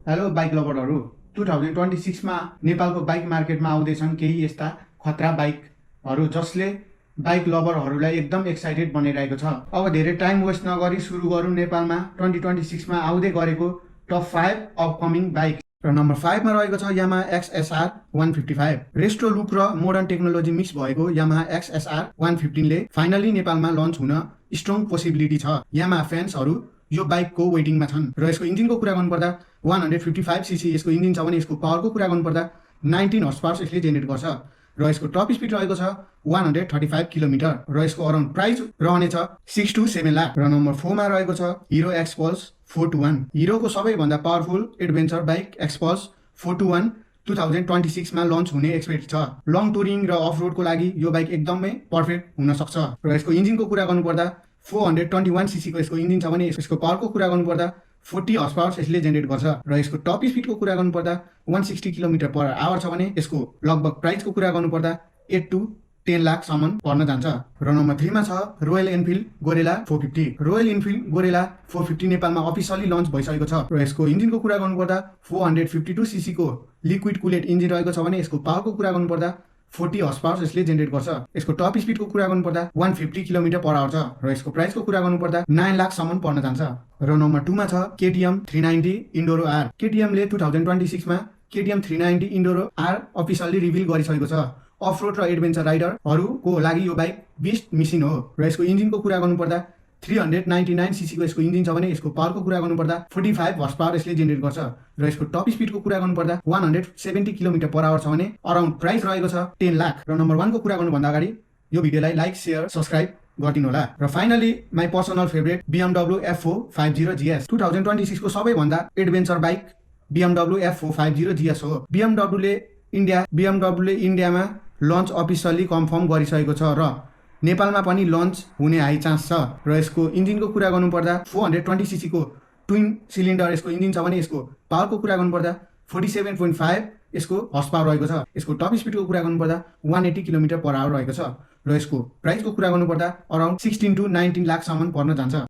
Hello bike लभरहरू 2026 मा नेपालको bike मार्केटमा आउँदैछन् केही यस्ता खतरा बाइकहरू जसले बाइक लभरहरूलाई एकदम एक्साइटेड बनाइरहेको छ। अब धेरै टाइम वेस्ट नगरी सुरु गरौँ नेपालमा 2026 मा आउँदै गरेको टप 5 अपकमिङ बाइक। र नम्बर 5 मा रहेको छ यामाहा XSR 155। रेस्ट्रो लुक र मोडर्न टेक्नोलोजी मिक्स भएको यामाहा XSR 115 ले फाइनली नेपालमा लन्च हुन स्ट्रङ पोसिबिलिटी छ। यामाहा फ्यान्सहरू यो बाइकको वेटिङमा छन्। र यसको इन्जिनको कुरा गर्नुपर्दा 155 सीसी यसको इन्जिन छ भने यसको पावरको कुरा गर्नुपर्दा 19 हर्स पावर यसले जेनेरेट गर्छ। र यसको टप स्पिड रहेको छ 135 किलोमिटर। र यसको अराउन्ड प्राइस रहनेछ 6 to 7 लाख। र नम्बर 4 मा रहेको छ हिरो एक्सपल्स 421। हिरोको सबैभन्दा पावरफुल एडभेन्चर बाइक एक्सपल्स 421 2026 मा लन्च हुने एक्सपेक्ट छ। लङ टुरिङ र अफ रोडको लागि यो बाइक एकदमै पर्फेक्ट हुन सक्छ। र यसको इन्जिनको कुरा गर्नुपर्दा 421 सीसी को यसको इन्जिन छ भने यसको पावरको कुरा गर्नुपर्दा 40 हर्स पावर यसले जेनेरेट गर्छ। र यसको टप स्पिडको कुरा गर्नुपर्दा 160 किलोमिटर पर आवर छ भने यसको लगभग प्राइसको कुरा गर्नुपर्दा 8 to 10 लाखसम्म पर्न जान्छ। र नम्बर 3 मा छ Royal Enfield Guerrilla 450। Royal Enfield Guerrilla 450 नेपालमा अफिसियली लन्च भइसकेको छ। र यसको इन्जिनको कुरा गर्नुपर्दा 452 सीसी को लिक्विड कुलेट इन्जिन रहेको छ भने यसको पावरको कुरा गर्नुपर्दा 40 हर्स पावर यसले जेनेरेट गर्छ। यसको टप स्पिडको कुरा गर्नुपर्दा 150 किलोमिटर पर आवर छ। र यसको प्राइसको कुरा गर्नुपर्दा 9 लाखसम्म पर्न जान्छ। र नम्बर 2 मा छ KTM 390 इन्डोरो R। KTM ले 2026 मा KTM 390 इन्डोरो R अफिसियली रिभिल गरिसकेको छ। अफ रोड र एडभेन्चर राइडरहरूको लागि यो बाइक बेस्ट मिसिन हो। र यसको इन्जिनको कुरा गर्नुपर्दा 399 सीसी को यसको इन्जिन छ भने यसको पावरको कुरा गर्नुपर्दा 45 हर्स पावर यसले जेनेरेट गर्छ। र यसको टप स्पिडको कुरा गर्नुपर्दा 170 किलोमिटर पर आवर छ भने अराउन्ड प्राइस रहेको छ 10 लाख। र नम्बर 1 को कुरा गर्नुभन्दा अगाडि यो भिडियोलाई लाइक शेयर सब्सक्राइब गरिदिनु होला। र finally my personal favourite BMW F450 GS 2026 को सबैभन्दा adventure bike BMW F450 GS हो। BMW ले इन्डियामा लन्च अफिसियली कन्फर्म गरिसकेको छ र नेपालमा पनि लन्च हुने हाई चान्स छ। र यसको इन्जिनको कुरा गर्नुपर्दा 420 सीसी को ट्विन सिलिन्डर यसको इन्जिन छ भने यसको पावरको कुरा गर्नुपर्दा 47.5 यसको हर्स पावर रहेको छ। यसको टप स्पिडको कुरा गर्नुपर्दा 180 किलोमिटर पर आवर रहेको छ। र यसको प्राइसको कुरा गर्नुपर्दा अराउन्ड 16 to 19 लाखसम्म पर्न जान्छ।